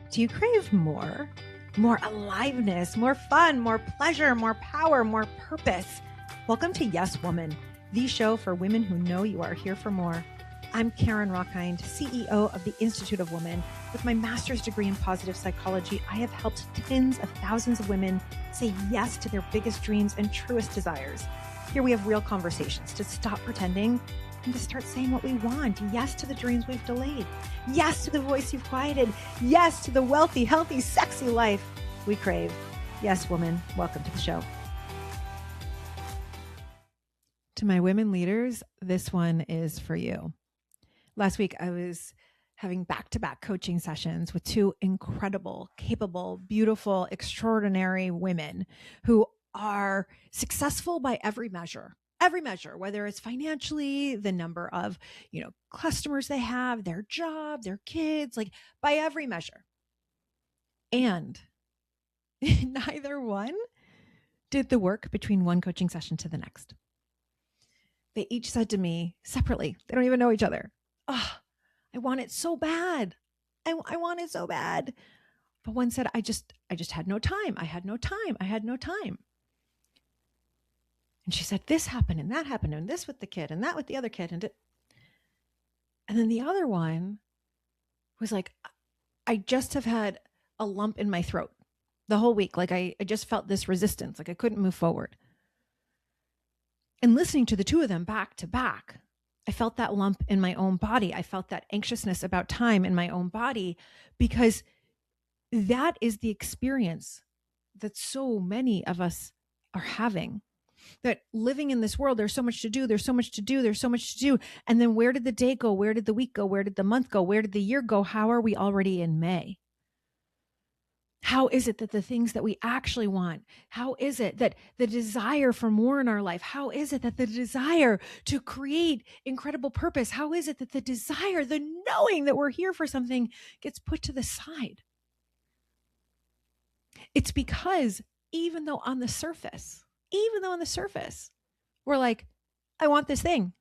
Do you crave more? More aliveness, more fun, more pleasure, more power, more purpose? Welcome to Yes Woman, the show for women who know you are here for more. I'm Karen Rockhind, CEO of the Institute of Women. With my master's degree in positive psychology, I have helped tens of thousands of women say yes to their biggest dreams and truest desires. Here we have real conversations to stop pretending and to start saying what we want. Yes to the dreams we've delayed. Yes to the voice you've quieted. Yes to the wealthy, healthy, sexy life we crave. Yes, woman, welcome to the show. To my women leaders, this one is for you. Last week, I was having back-to-back coaching sessions with two incredible, capable, beautiful, extraordinary women who are successful by every measure, whether it's financially, the number of, customers they have, their job, their kids, like by every measure. And neither one did the work between one coaching session to the next. They each said to me separately, they don't even know each other, "Oh, I want it so bad. I want it so bad." But one said, I just had no time. I had no time. And she said, this happened and that happened and this with the kid and that with the other kid. And then the other one was like, I just have had a lump in my throat the whole week. Like I just felt this resistance, like I couldn't move forward. And listening to the two of them back to back, I felt that lump in my own body. I felt that anxiousness about time in my own body, because that is the experience that so many of us are having. That living in this world, there's so much to do. And then where did the day go? Where did the week go? Where did the month go? Where did the year go? How are we already in May? How is it that the things that we actually want, how is it that the desire for more in our life, how is it that the desire to create incredible purpose, how is it that the desire, the knowing that we're here for something gets put to the side? It's because even though on the surface, we're like, I want this thing.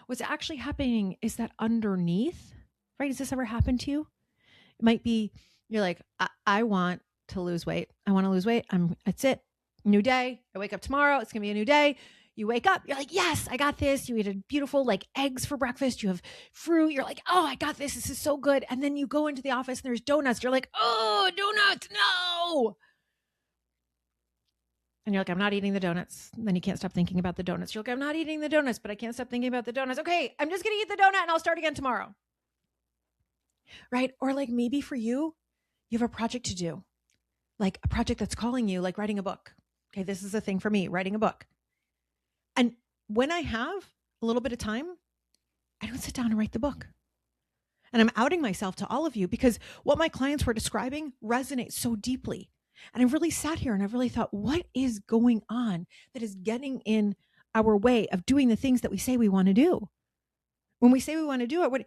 What's actually happening is that underneath, right? Has this ever happened to you? It might be, you're like, I want to lose weight. That's it. New day. I wake up tomorrow. It's going to be a new day. You wake up, you're like, yes, I got this. You eat a beautiful eggs for breakfast. You have fruit. You're like, oh, I got this. This is so good. And then you go into the office and there's donuts. You're like, oh, donuts. No. And you're like, I'm not eating the donuts. And then you can't stop thinking about the donuts. You're like, I'm not eating the donuts, but I can't stop thinking about the donuts. Okay, I'm just going to eat the donut and I'll start again tomorrow. Right? Or maybe for you, you have a project to do, like a project that's calling you, like writing a book. Okay, this is a thing for me, writing a book. And when I have a little bit of time, I don't sit down and write the book. And I'm outing myself to all of you because what my clients were describing resonates so deeply. And I really sat here and I really thought, what is going on that is getting in our way of doing the things that we say we want to do? When we say we want to do it,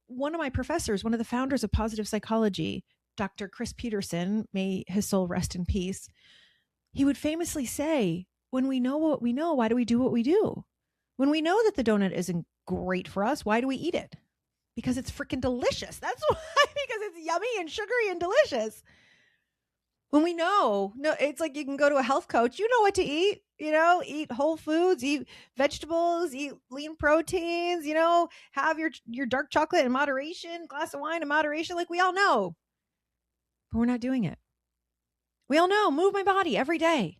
one of my professors, one of the founders of positive psychology, Dr. Chris Peterson, may his soul rest in peace, he would famously say, when we know what we know, why do we do what we do? When we know that the donut isn't great for us, why do we eat it? Because it's freaking delicious. That's why, because it's yummy and sugary and delicious. When we know, it's like you can go to a health coach, you know what to eat, eat whole foods, eat vegetables, eat lean proteins, have your dark chocolate in moderation, glass of wine in moderation, like we all know. But we're not doing it. We all know, move my body every day.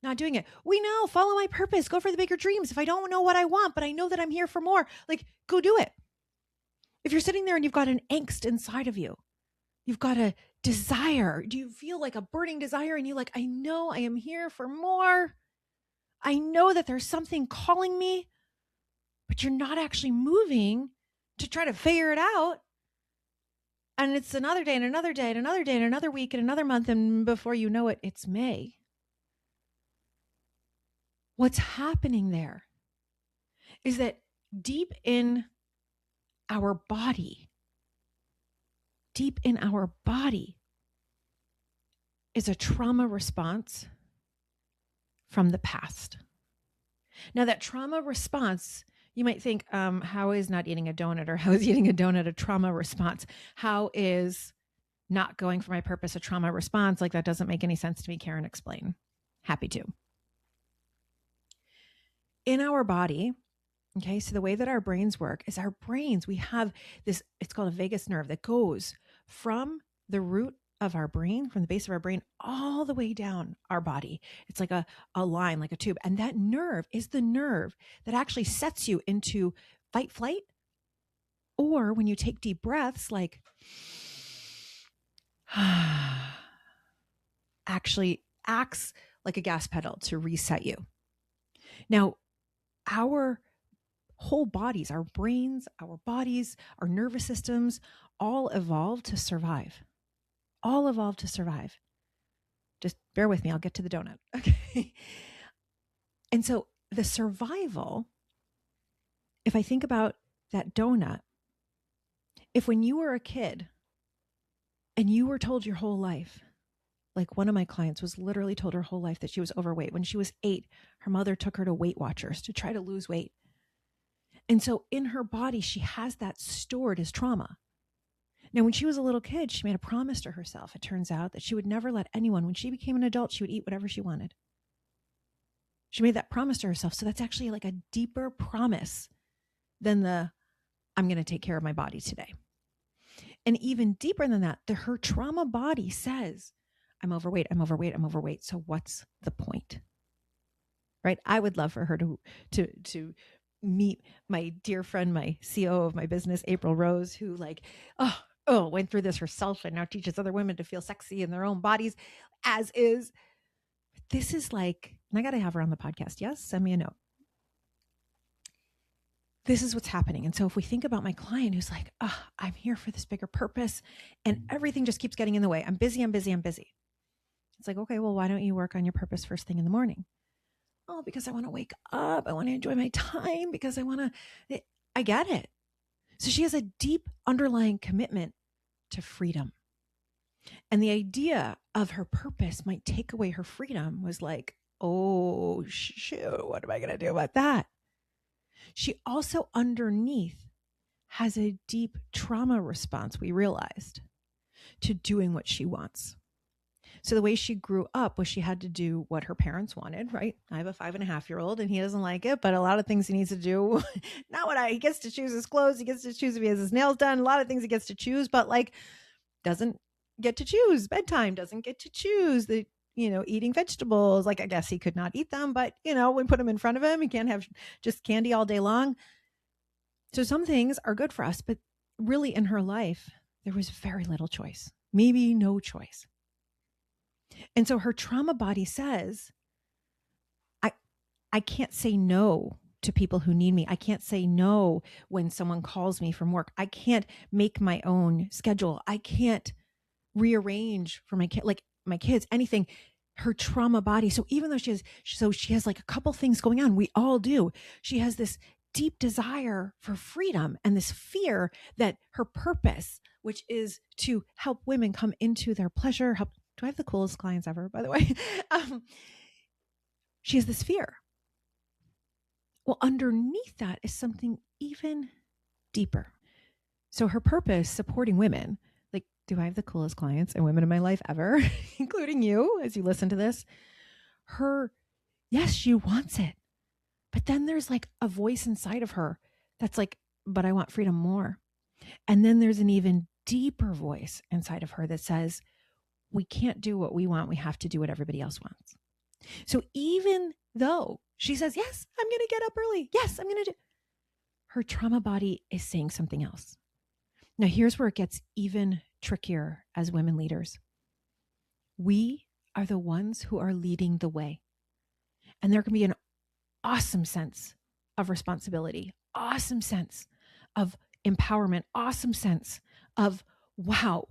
Not doing it. We know, follow my purpose, go for the bigger dreams. If I don't know what I want, but I know that I'm here for more, go do it. If you're sitting there and you've got an angst inside of you, you've got a desire. Do you feel like a burning desire and I know I am here for more. I know that there's something calling me, but you're not actually moving to try to figure it out. And it's another day and another day and another day and another week and another month. And before you know it, it's May. What's happening there is that deep in our body, is a trauma response from the past. Now, that trauma response You might think, how is not eating a donut or how is eating a donut a trauma response? How is not going for my purpose a trauma response? Like, that doesn't make any sense to me. Karen, explain. Happy to. In our body, okay, so the way that our brains work is our brains, we have this, it's called a vagus nerve that goes from the root of our brain, from the base of our brain, all the way down our body. It's like a line, like a tube. And that nerve is the nerve that actually sets you into fight, flight, or when you take deep breaths, like actually acts like a gas pedal to reset you. Now, our whole bodies, our brains, our bodies, our nervous systems, all evolved to survive. All evolved to survive. Just bear with me. I'll get to the donut. Okay. And so the survival, if I think about that donut, if when you were a kid and you were told your whole life, like one of my clients was literally told her whole life that she was overweight. When she was 8, her mother took her to Weight Watchers to try to lose weight. And so in her body, she has that stored as trauma. Now, when she was a little kid, she made a promise to herself, it turns out, that she would never let anyone, when she became an adult, she would eat whatever she wanted. She made that promise to herself. So that's actually like a deeper promise than the, I'm going to take care of my body today. And even deeper than that, her trauma body says, I'm overweight, I'm overweight, I'm overweight. So what's the point? Right? I would love for her to meet my dear friend, my CEO of my business, April Rose, who went through this herself and now teaches other women to feel sexy in their own bodies, as is. This is like, and I got to have her on the podcast. Yes, send me a note. This is what's happening. And so if we think about my client who's like, I'm here for this bigger purpose and everything just keeps getting in the way. I'm busy, I'm busy, I'm busy. It's like, okay, well, why don't you work on your purpose first thing in the morning? Oh, because I want to wake up. I want to enjoy my time because I get it. So she has a deep underlying commitment to freedom. And the idea of her purpose might take away her freedom was like, oh, shoot, what am I going to do about that? She also underneath has a deep trauma response, we realized, to doing what she wants. So the way she grew up was she had to do what her parents wanted, right? I have a 5.5-year-old and he doesn't like it, but a lot of things he needs to do, he gets to choose his clothes. He gets to choose if he has his nails done. A lot of things he gets to choose, but doesn't get to choose bedtime, doesn't get to choose the, eating vegetables. I guess he could not eat them, but we put them in front of him. He can't have just candy all day long. So some things are good for us, but really in her life, there was very little choice, maybe no choice. And so her trauma body says, I can't say no to people who need me. I can't say no when someone calls me from work. I can't make my own schedule. I can't rearrange for my kids, anything. Her trauma body. So even though she has like a couple things going on, we all do. She has this deep desire for freedom and this fear that her purpose, which is to help women come into their pleasure, do I have the coolest clients ever, by the way? She has this fear. Well, underneath that is something even deeper. So her purpose, supporting women, do I have the coolest clients and women in my life ever, including you as you listen to this? Yes, she wants it. But then there's a voice inside of her that's like, but I want freedom more. And then there's an even deeper voice inside of her that says, we can't do what we want. We have to do what everybody else wants. So even though she says, yes, I'm going to get up early. Yes, I'm going to do. Her trauma body is saying something else. Now, here's where it gets even trickier as women leaders. We are the ones who are leading the way. And there can be an awesome sense of responsibility, awesome sense of empowerment, awesome sense of, wow,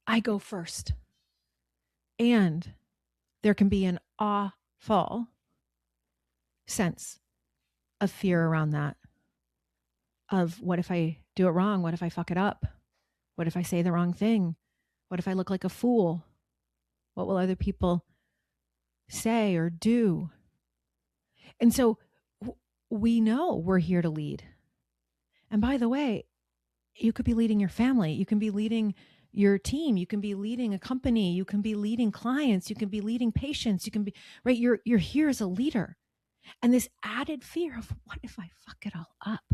I go first. And there can be an awful sense of fear around that, of what if I do it wrong? What if I fuck it up? What if I say the wrong thing? What if I look like a fool? What will other people say or do? And so we know we're here to lead. And by the way, you could be leading your family. You can be leading your team. You can be leading a company. You can be leading clients. You can be leading patients. You can be, right? You're here as a leader. And this added fear of, what if I fuck it all up?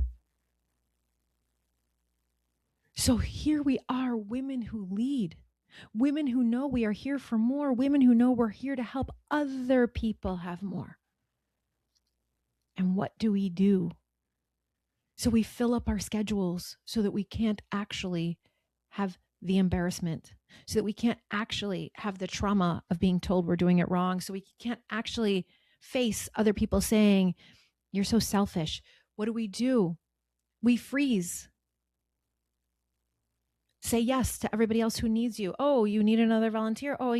So here we are, women who lead, women who know we are here for more, women who know we're here to help other people have more. And what do? So we fill up our schedules so that we can't actually have the embarrassment, so that we can't actually have the trauma of being told we're doing it wrong, so we can't actually face other people saying, you're so selfish. What do? We freeze. Say yes to everybody else who needs you. Oh, you need another volunteer? Oh,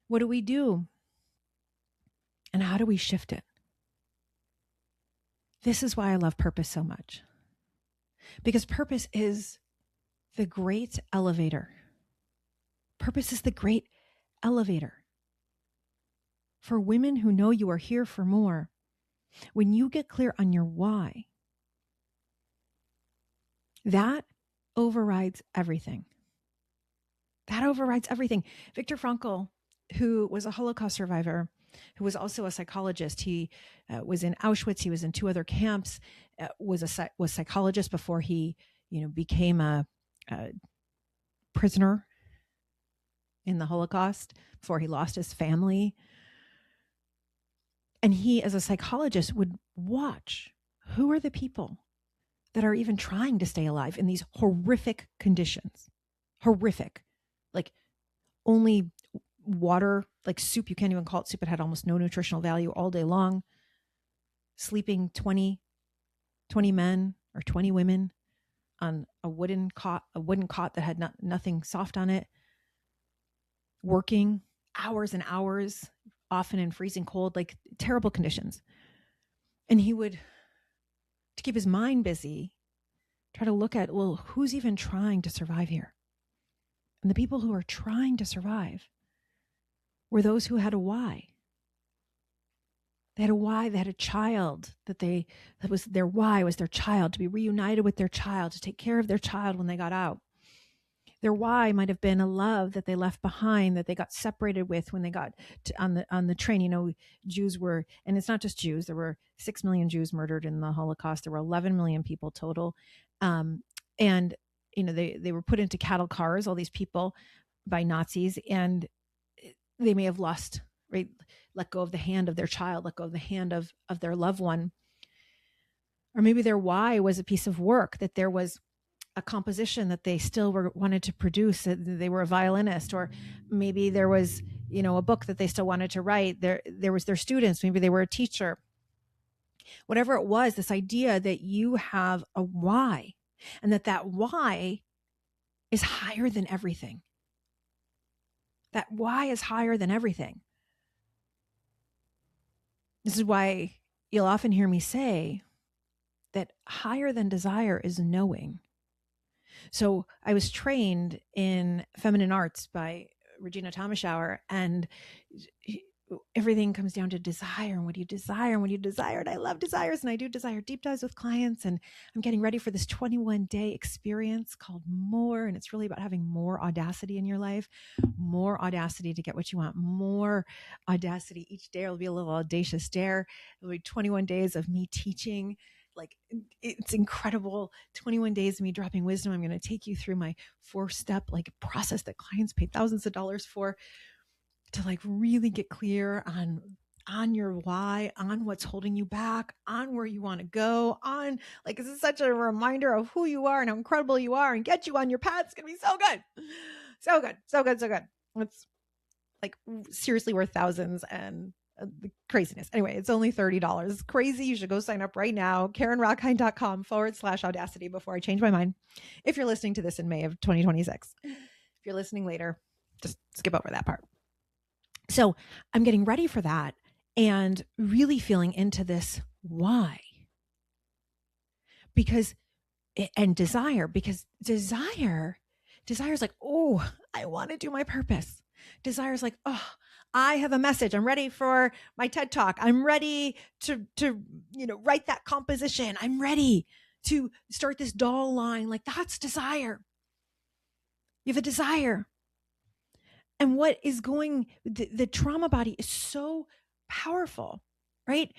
what do? And how do we shift it? This is why I love purpose so much. Because purpose is the great elevator. Purpose is the great elevator. For women who know you are here for more, when you get clear on your why, that overrides everything. That overrides everything. Viktor Frankl, who was a Holocaust survivor, who was also a psychologist. He was in Auschwitz. He was in 2 other camps. Was psychologist before he, became a prisoner in the Holocaust, before he lost his family. And he, as a psychologist, would watch who are the people that are even trying to stay alive in these horrific conditions. Horrific. Like only water, like soup, you can't even call it soup. It had almost no nutritional value all day long. Sleeping 20 men or 20 women on a wooden cot that had nothing soft on it. Working hours and hours, often in freezing cold, like terrible conditions. And he would, to keep his mind busy, try to look at, well, who's even trying to survive here? And the people who are trying to survive were those who had a why. They had a why. They had a child that was their why, was their child, to be reunited with their child, to take care of their child when they got out. Their why might have been a love that they left behind, that they got separated with when they got on the train. Jews were, and it's not just Jews. There were 6 million Jews murdered in the Holocaust. There were 11 million people total, and they were put into cattle cars. All these people by Nazis, and they may have lost, right? Let go of the hand of their child, let go of the hand of their loved one, or maybe their why was a piece of work, that there was a composition that they still wanted to produce. They were a violinist, or maybe there was, a book that they still wanted to write. There was their students. Maybe they were a teacher. Whatever it was, this idea that you have a why, and that why is higher than everything. That why is higher than everything. This is why you'll often hear me say that higher than desire is knowing. So I was trained in feminine arts by Regina Thomashour, and everything comes down to desire. And what do you desire? And what do you desire? And I love desires, and I do desire deep dives with clients. And I'm getting ready for this 21-day experience called More. And it's really about having more audacity in your life, more audacity to get what you want, more audacity. Each day will be a little audacious dare. It'll be 21 days of me teaching. Like, it's incredible. 21 days of me dropping wisdom. I'm going to take you through my 4-step process that clients pay thousands of dollars for, to really get clear on your why, on what's holding you back, on where you want to go, on this is such a reminder of who you are and how incredible you are, and get you on your path. It's going to be so good. So good. So good. So good. It's seriously worth thousands, and the craziness. Anyway, it's only $30. It's crazy. You should go sign up right now. KarenRockheim.com/audacity before I change my mind. If you're listening to this in May of 2026, if you're listening later, just skip over that part. So I'm getting ready for that and really feeling into this why. Because desire is like, oh, I want to do my purpose. Desire is like, oh, I have a message. I'm ready for my TED Talk. I'm ready to write that composition. I'm ready to start this doll line. Like, that's desire. You have a desire. And what is the trauma body is so powerful, right?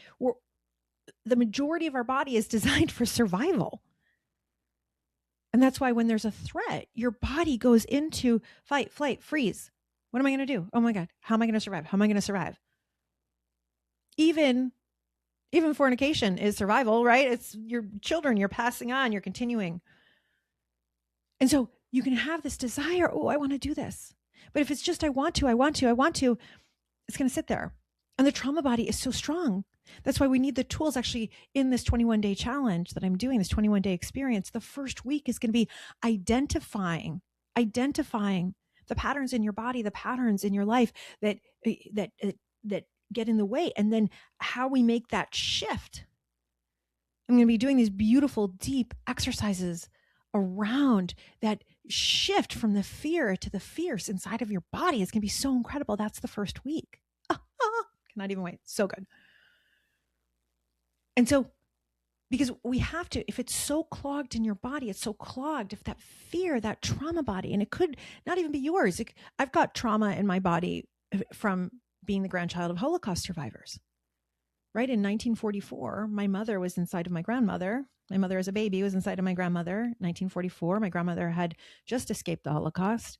The majority of our body is designed for survival. And that's why when there's a threat, your body goes into fight, flight, freeze. What am I going to do? Oh my God, how am I going to survive? How am I going to survive? Even fornication is survival, right? It's your children, you're passing on, you're continuing. And so you can have this desire, oh, I want to do this. But if it's just, I want to, it's going to sit there. And the trauma body is so strong. That's why we need the tools actually in this 21-day challenge that I'm doing, this 21-day experience. The first week is going to be identifying the patterns in your body, the patterns in your life that get in the way, and then how we make that shift. I'm going to be doing these beautiful, deep exercises around that shift from the fear to the fierce inside of your body. It's going to be so incredible. That's the first week. Cannot even wait. So good. And so, because we have to, if it's so clogged in your body, it's so clogged, if that fear, that trauma body, and it could not even be yours. I've got trauma in my body from being the grandchild of Holocaust survivors. Right? In 1944, my mother was inside of my grandmother. My mother as a baby was inside of my grandmother. 1944, my grandmother had just escaped the Holocaust,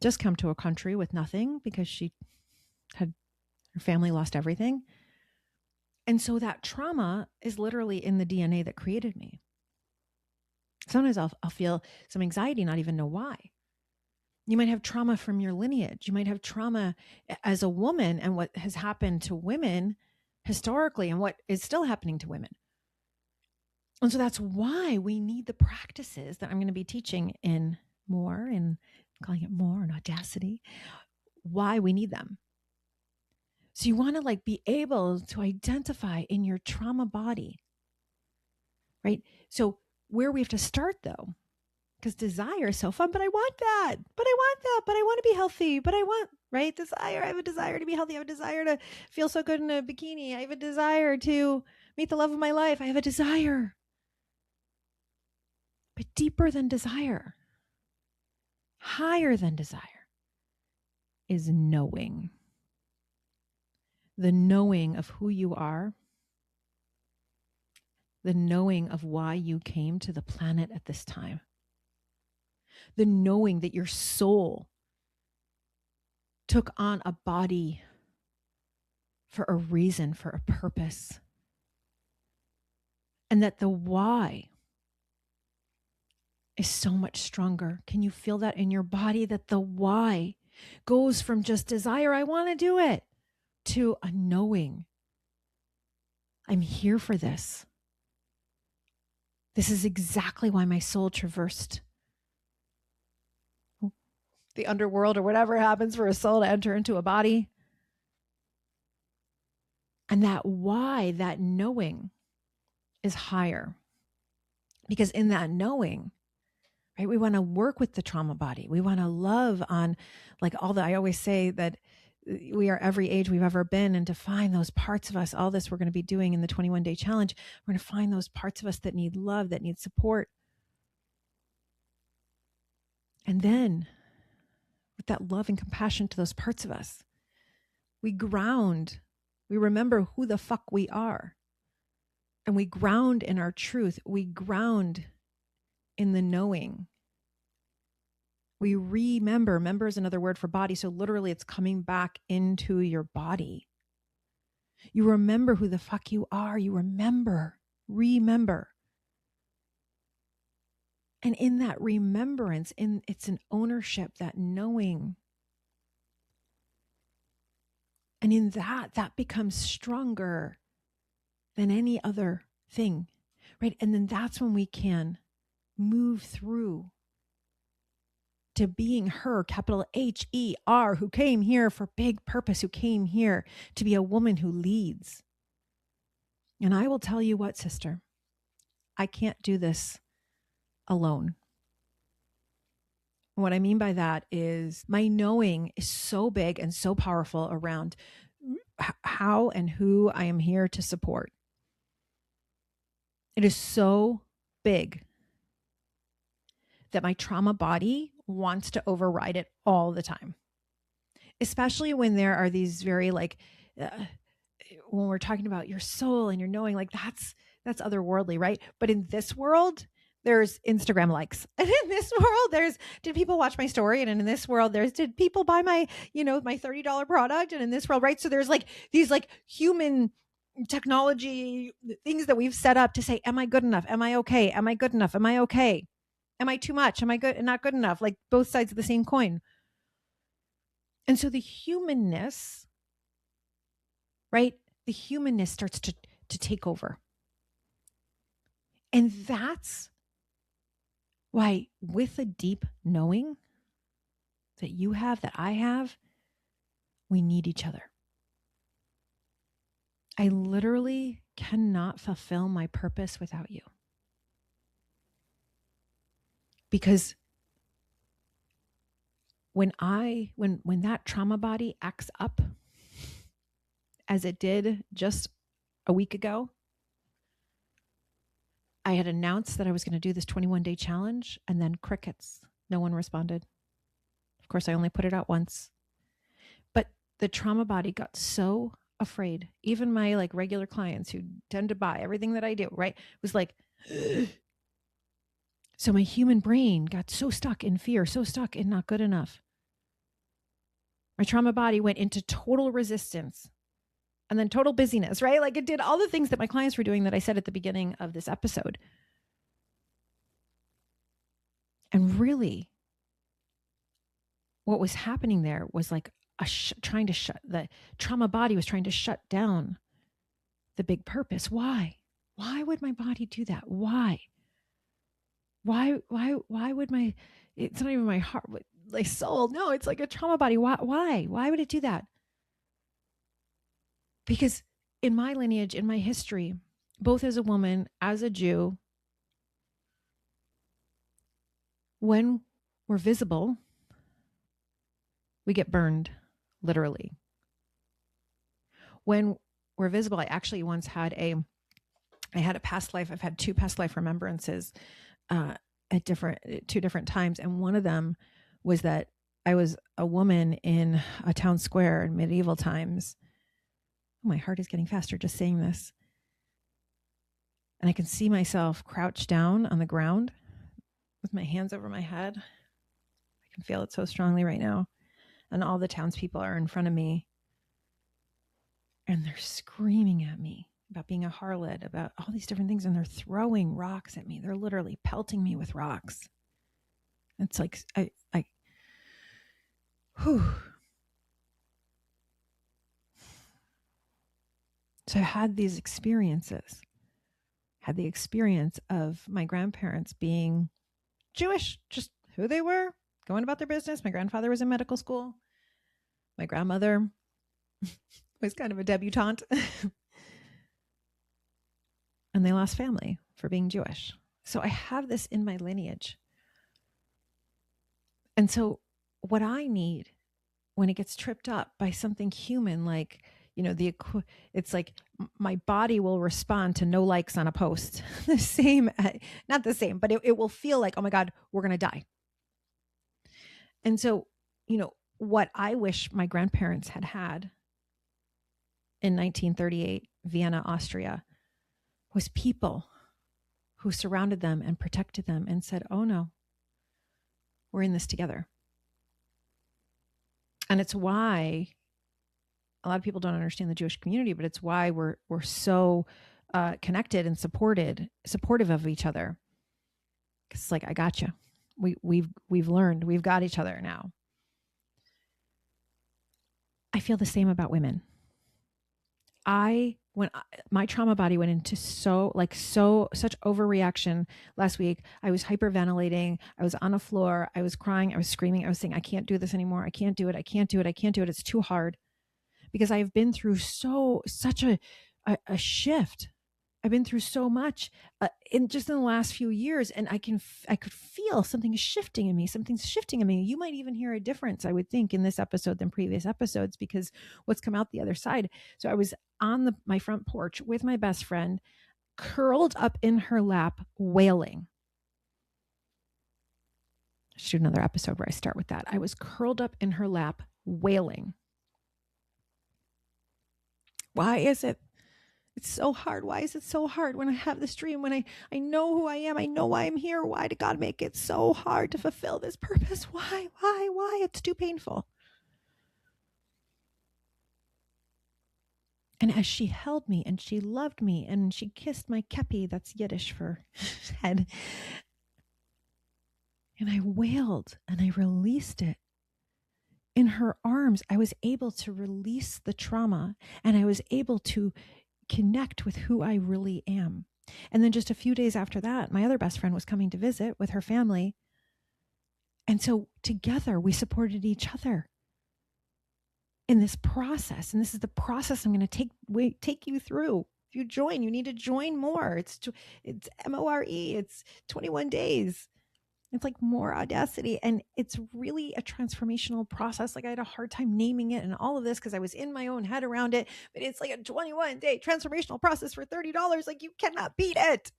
just come to a country with nothing because her family lost everything. And so that trauma is literally in the DNA that created me. Sometimes I'll feel some anxiety, not even know why. You might have trauma from your lineage. You might have trauma as a woman and what has happened to women historically and what is still happening to women. And so that's why we need the practices that I'm going to be teaching in more, and calling it more and audacity, why we need them. So you want to be able to identify in your trauma body, right? So where we have to start though, because desire is so fun, but I want that, but I want to be healthy, but I want, right? Desire. I have a desire to be healthy. I have a desire to feel so good in a bikini. I have a desire to meet the love of my life. I have a desire. But deeper than desire, higher than desire, is knowing. The knowing of who you are, the knowing of why you came to the planet at this time, the knowing that your soul took on a body for a reason, for a purpose, and that the why is so much stronger. Can you feel that in your body, that the why goes from just desire, I want to do it, to a knowing, I'm here for this. This is exactly why my soul traversed the underworld or whatever happens for a soul to enter into a body. And that why, that knowing, is higher. Because in that knowing, right, we want to work with the trauma body. We want to love on I always say that we are every age we've ever been, and to find those parts of us, all this we're going to be doing in the 21-day challenge, we're going to find those parts of us that need love, that need support. And then with that love and compassion to those parts of us, we remember who the fuck we are. And we ground in our truth. We ground in the knowing. We remember is another word for body. So literally it's coming back into your body. You remember who the fuck you are. You remember. And in that remembrance, it's an ownership, that knowing. And in that becomes stronger than any other thing, right? And then that's when we can move through to being her, capital H-E-R, who came here for big purpose, who came here to be a woman who leads. And I will tell you what, sister, I can't do this alone. What I mean by that is my knowing is so big and so powerful around how and who I am here to support. It is so big that my trauma body wants to override it all the time, especially when there are these very when we're talking about your soul and your knowing, like that's otherworldly, right? But in this world, there's Instagram likes. And in this world, there's, did people watch my story? And in this world, there's, did people buy my, my $30 product? And in this world, right? So there's like these like human technology things that we've set up to say, am I good enough? Am I okay? Am I good enough? Am I okay? Am I too much? Am I good and not good enough? Like both sides of the same coin. And so the humanness, right? The humanness starts to take over. And that's why, with a deep knowing that you have, that I have, we need each other. I literally cannot fulfill my purpose without you. Because when that trauma body acts up, as it did just a week ago, I had announced that I was going to do this 21-day challenge, and then crickets. No one responded. Of course, I only put it out once. But the trauma body got so afraid. Even my like regular clients who tend to buy everything that I do, right, was like, so my human brain got so stuck in fear, so stuck in not good enough. My trauma body went into total resistance. And then total busyness, right? Like it did all the things that my clients were doing that I said at the beginning of this episode. And really, what was happening there was like trying to shut, the trauma body was trying to shut down the big purpose. Why? Why would my body do that? Why would it's not even my heart, my soul. No, it's like a trauma body. Why would it do that? Because in my lineage, in my history, both as a woman, as a Jew, when we're visible, we get burned, literally. When we're visible, I actually once had a past life. I've had 2 past life remembrances at two different times. And one of them was that I was a woman in a town square in medieval times. Oh, my heart is getting faster just saying this. And I can see myself crouched down on the ground with my hands over my head. I can feel it so strongly right now. And all the townspeople are in front of me. And they're screaming at me about being a harlot, about all these different things. And they're throwing rocks at me. They're literally pelting me with rocks. It's like, whew. So I had these experiences. Had the experience of my grandparents being Jewish, just who they were, going about their business. My grandfather was in medical school. My grandmother was kind of a debutante. And they lost family for being Jewish. So I have this in my lineage. And so what I need when it gets tripped up by something human, like, it's like my body will respond to no likes on a post. The same, not the same, but it will feel like, oh my God, we're going to die. And so, what I wish my grandparents had in 1938, Vienna, Austria, was people who surrounded them and protected them and said, oh no, we're in this together. And it's why a lot of people don't understand the Jewish community, but it's why we're so connected and supportive of each other. It's like, I got you. We've learned, we've got each other now. I feel the same about women. When my trauma body went into such overreaction last week, I was hyperventilating. I was on the floor. I was crying. I was screaming. I was saying, I can't do this anymore. I can't do it. I can't do it. I can't do it. It's too hard. Because I have been through such a shift I've been through so much in the last few years, and I could feel something is shifting in me. Something's shifting in me. You might even hear a difference, I would think, in this episode than previous episodes, because what's come out the other side. So I was on my front porch with my best friend, curled up in her lap, wailing. I should do another episode where I start with that. I was curled up in her lap, wailing. Why is it? It's so hard. Why is it so hard when I have this dream, when I know who I am, I know why I'm here? Why did God make it so hard to fulfill this purpose? Why? It's too painful. And as she held me and she loved me and she kissed my kepi, that's Yiddish for head, and I wailed and I released it. In her arms, I was able to release the trauma, and I was able to connect with who I really am. And then just a few days after that, my other best friend was coming to visit with her family. And so together we supported each other in this process. And this is the process I'm going to take you through. If you join, you need to join more. It's MORE. It's 21 days. It's like more audacity. And it's really a transformational process. Like I had a hard time naming it and all of this because I was in my own head around it. But it's like a 21-day transformational process for $30. Like you cannot beat it.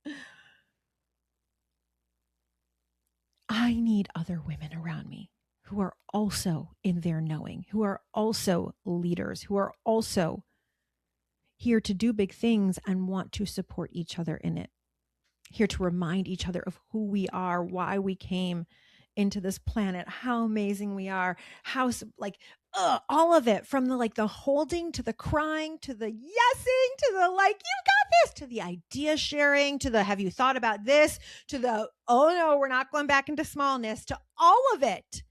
I need other women around me who are also in their knowing, who are also leaders, who are also here to do big things and want to support each other in it. Here to remind each other of who we are, why we came into this planet, how amazing we are, how all of it, from the holding to the crying to the yesing to the you got this, to the idea sharing, to the have you thought about this, to the oh no, we're not going back into smallness, to all of it.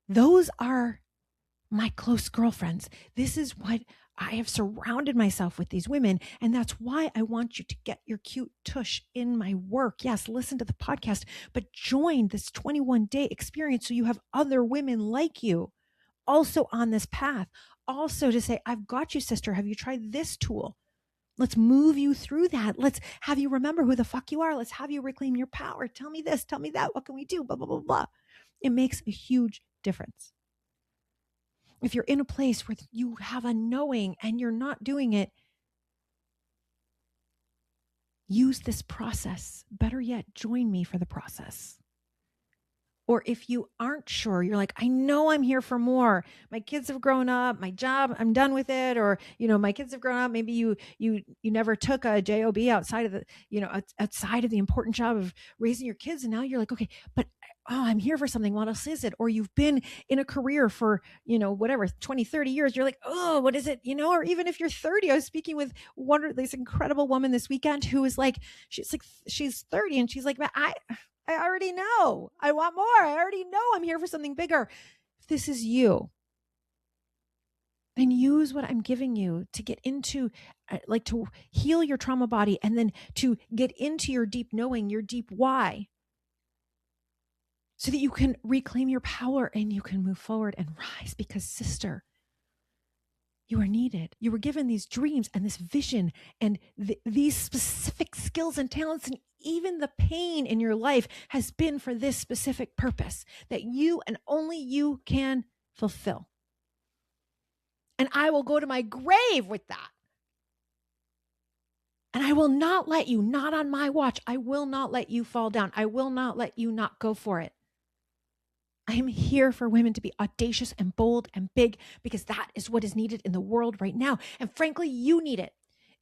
Those are my close girlfriends. This is what I have surrounded myself with, these women. And that's why I want you to get your cute tush in my work. Yes, listen to the podcast, but join this 21-day experience so you have other women like you also on this path. Also to say, I've got you, sister. Have you tried this tool? Let's move you through that. Let's have you remember who the fuck you are. Let's have you reclaim your power. Tell me this, tell me that. What can we do? Blah, blah, blah, blah. It makes a huge difference. If you're in a place where you have a knowing and you're not doing it, use this process. Better yet, join me for the process. Or if you aren't sure, you're like, I know I'm here for more. My kids have grown up, my job, I'm done with it. Or, my kids have grown up. Maybe you never took a job outside of outside of the important job of raising your kids. And now you're like, okay, but I'm here for something. What else is it? Or you've been in a career for, 20, 30 years. You're like, oh, what is it? Or even if you're 30, I was speaking with this incredible woman this weekend who was she's 30 and she's like, I already know. I want more. I already know I'm here for something bigger. If this is you, then use what I'm giving you to get into, to heal your trauma body, and then to get into your deep knowing, your deep why, so that you can reclaim your power and you can move forward and rise. Because, sister, you are needed. You were given these dreams and this vision and these specific skills and talents, and even the pain in your life has been for this specific purpose that you and only you can fulfill. And I will go to my grave with that. And I will not let you, not on my watch, I will not let you fall down. I will not let you not go for it. I am here for women to be audacious and bold and big, because that is what is needed in the world right now. And frankly, you need it.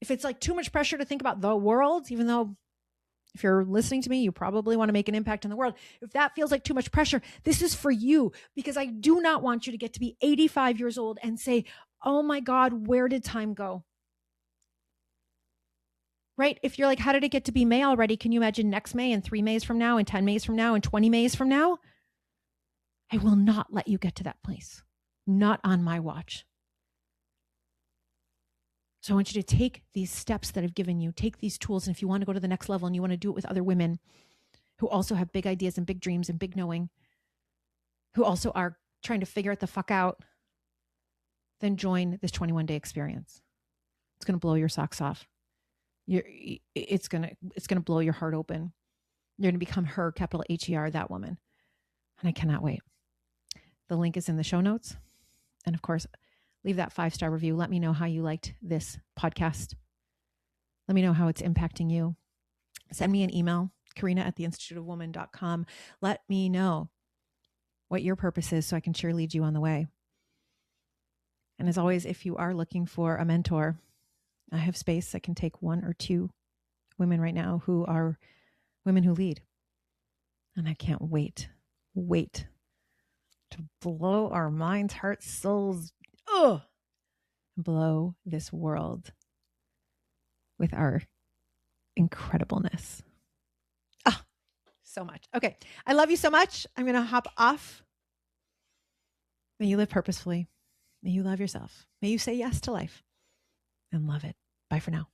If it's too much pressure to think about the world, even though if you're listening to me, you probably want to make an impact in the world. If that feels like too much pressure, this is for you, because I do not want you to get to be 85 years old and say, oh my God, where did time go? Right? If you're like, how did it get to be May already? Can you imagine next May and 3 Mays from now and 10 Mays from now and 20 Mays from now? I will not let you get to that place. Not on my watch. So I want you to take these steps that I've given you, take these tools. And if you want to go to the next level and you want to do it with other women who also have big ideas and big dreams and big knowing, who also are trying to figure it the fuck out, then join this 21-day experience. It's going to blow your socks off. It's going to blow your heart open. You're going to become her, capital HER, that woman. And I cannot wait. The link is in the show notes. And of course, leave that 5-star review. Let me know how you liked this podcast. Let me know how it's impacting you. Send me an email, Carina@theinstituteofwoman.com. Let me know what your purpose is so I can cheerlead you on the way. And as always, if you are looking for a mentor, I have space. I can take 1 or 2 women right now who are women who lead. And I can't wait to blow our minds, hearts, souls, blow this world with our incredibleness. So much. Okay. I love you so much. I'm going to hop off. May you live purposefully. May you love yourself. May you say yes to life and love it. Bye for now.